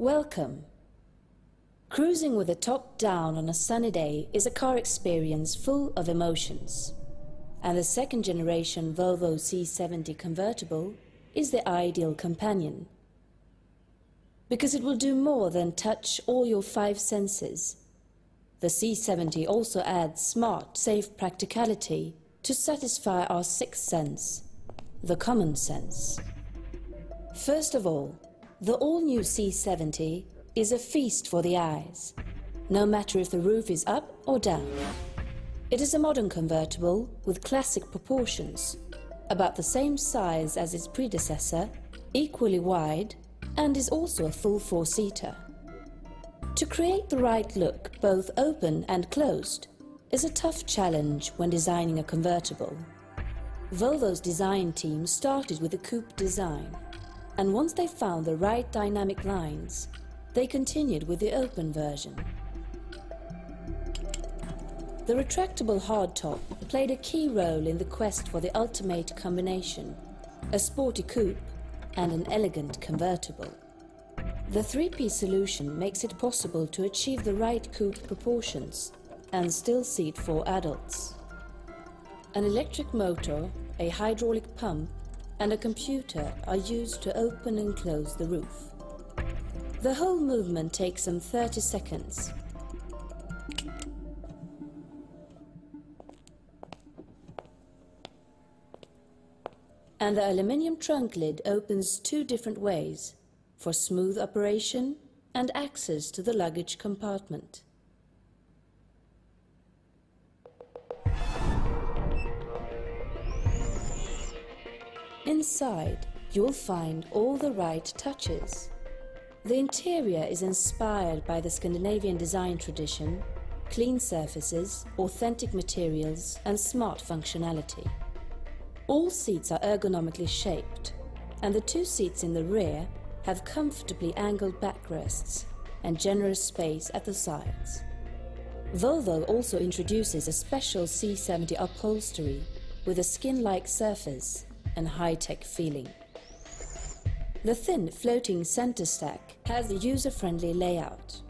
Welcome. Cruising with the top down on a sunny day is a car experience full of emotions. And the second generation Volvo C70 Convertible is the ideal companion. Because it will do more than touch all your five senses. The C70 also adds smart, safe practicality to satisfy our sixth sense, the common sense. First of all, the all-new C70 is a feast for the eyes, no matter if the roof is up or down. It is a modern convertible with classic proportions, about the same size as its predecessor, equally wide, and is also a full four-seater. To create the right look, both open and closed, is a tough challenge when designing a convertible. Volvo's design team started with a coupe design, and once they found the right dynamic lines, they continued with the open version. The retractable hardtop played a key role in the quest for the ultimate combination, a sporty coupe and an elegant convertible. The three-piece solution makes it possible to achieve the right coupe proportions and still seat four adults. An electric motor, a hydraulic pump, and a computer are used to open and close the roof. The whole movement takes some 30 seconds. And the aluminium trunk lid opens two different ways, for smooth operation and access to the luggage compartment. Inside, you'll find all the right touches. The interior is inspired by the Scandinavian design tradition, clean surfaces, authentic materials, and smart functionality. All seats are ergonomically shaped, and the two seats in the rear have comfortably angled backrests and generous space at the sides. Volvo also introduces a special C70 upholstery with a skin-like surface and high-tech feeling. The thin floating center stack has a user-friendly layout.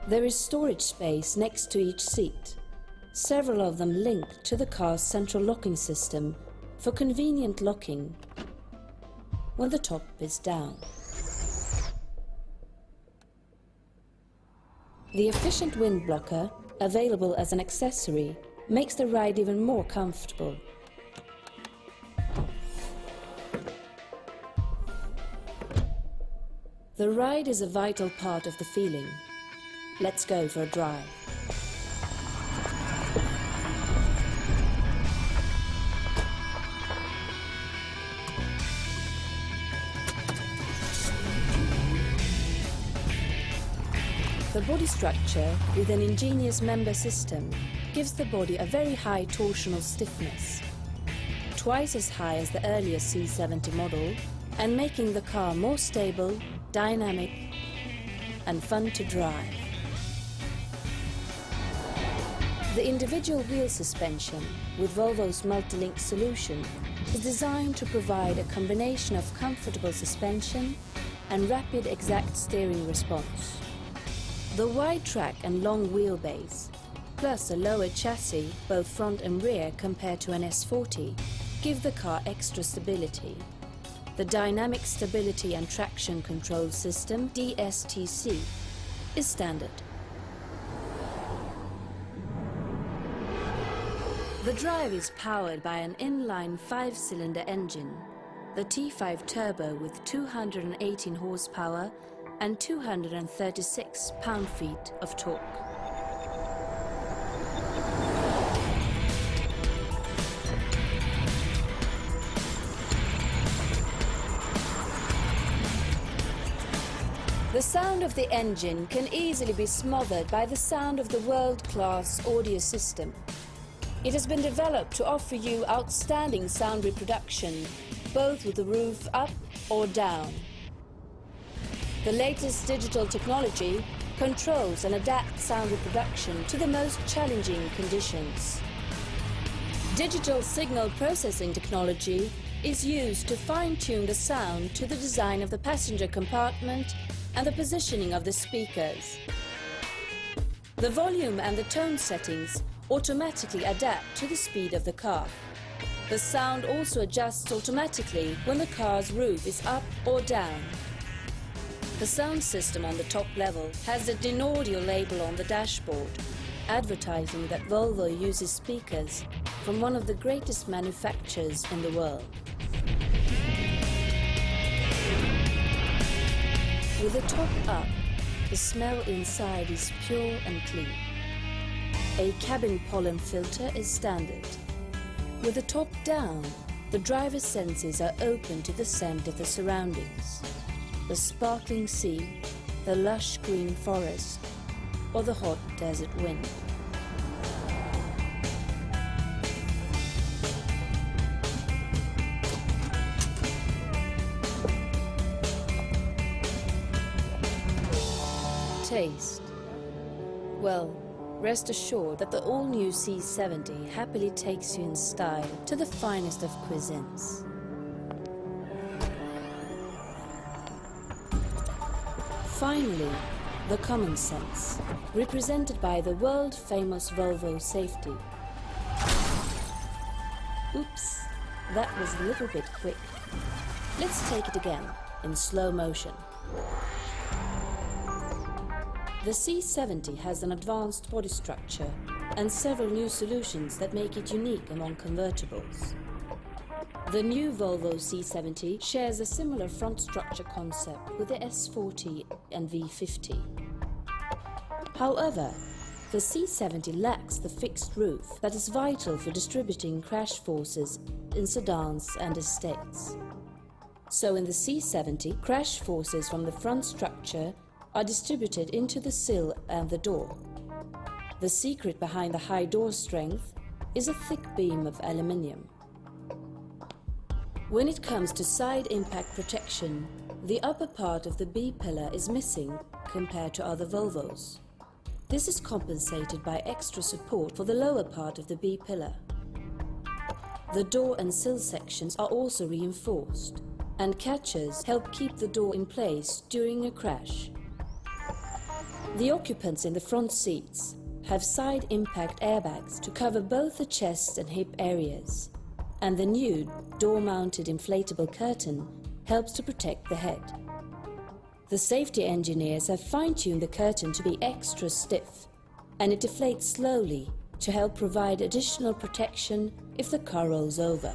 There is storage space next to each seat, several of them linked to the car's central locking system for convenient locking when the top is down. The efficient wind blocker, available as an accessory, makes the ride even more comfortable. The ride is a vital part of the feeling. Let's go for a drive. The body structure, with an ingenious member system, gives the body a very high torsional stiffness, twice as high as the earlier C70 model, and making the car more stable, dynamic, and fun to drive. The individual wheel suspension with Volvo's multi-link solution is designed to provide a combination of comfortable suspension and rapid exact steering response. The wide track and long wheelbase, plus a lower chassis, both front and rear compared to an S40, give the car extra stability. The Dynamic Stability and Traction Control System, DSTC, is standard. The drive is powered by an inline 5-cylinder engine, the T5 Turbo with 218 horsepower and 236 pound-feet of torque. The sound of the engine can easily be smothered by the sound of the world-class audio system. It has been developed to offer you outstanding sound reproduction, both with the roof up or down. The latest digital technology controls and adapts sound reproduction to the most challenging conditions. Digital signal processing technology is used to fine-tune the sound to the design of the passenger compartment and the positioning of the speakers. The volume and the tone settings automatically adapt to the speed of the car. The sound also adjusts automatically when the car's roof is up or down. The sound system on the top level has the Dinaudio label on the dashboard, advertising that Volvo uses speakers from one of the greatest manufacturers in the world. With the top up, the smell inside is pure and clean. A cabin pollen filter is standard. With the top down, the driver's senses are open to the scent of the surroundings. The sparkling sea, the lush green forest, or the hot desert wind. Taste. Well, rest assured that the all-new C70 happily takes you in style to the finest of cuisines. Finally, the common sense, represented by the world-famous Volvo safety. Oops, that was a little bit quick. Let's take it again, in slow motion. The C70 has an advanced body structure and several new solutions that make it unique among convertibles. The new Volvo C70 shares a similar front structure concept with the S40 and V50. However, the C70 lacks the fixed roof that is vital for distributing crash forces in sedans and estates. So in the C70, crash forces from the front structure are distributed into the sill and the door. The secret behind the high door strength is a thick beam of aluminium. When it comes to side impact protection, the upper part of the B-pillar is missing compared to other Volvos. This is compensated by extra support for the lower part of the B-pillar. The door and sill sections are also reinforced, and catchers help keep the door in place during a crash. The occupants in the front seats have side impact airbags to cover both the chest and hip areas, and the new door-mounted inflatable curtain helps to protect the head. The safety engineers have fine-tuned the curtain to be extra stiff, and it deflates slowly to help provide additional protection if the car rolls over.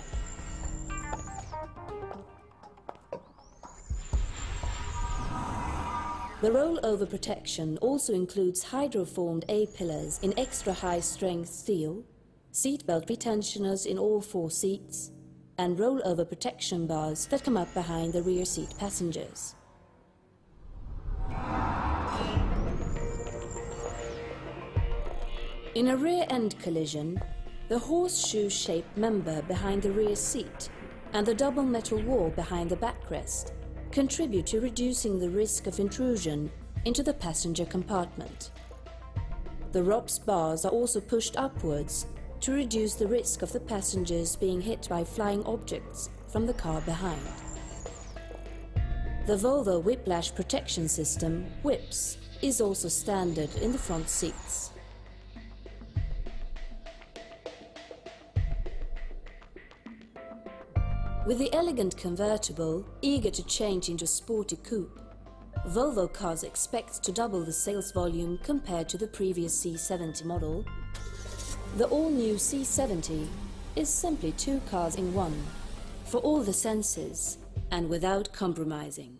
The rollover protection also includes hydroformed A-pillars in extra high-strength steel, seatbelt retentioners in all 4 seats, and rollover protection bars that come up behind the rear seat passengers. In a rear-end collision, the horseshoe-shaped member behind the rear seat and the double metal wall behind the backrest contribute to reducing the risk of intrusion into the passenger compartment. The ROPS bars are also pushed upwards to reduce the risk of the passengers being hit by flying objects from the car behind. The Volvo Whiplash Protection System, WHIPS, is also standard in the front seats. With the elegant convertible, eager to change into a sporty coupe, Volvo Cars expects to double the sales volume compared to the previous C70 model. The all-new C70 is simply 2 cars in one, for all the senses and without compromising.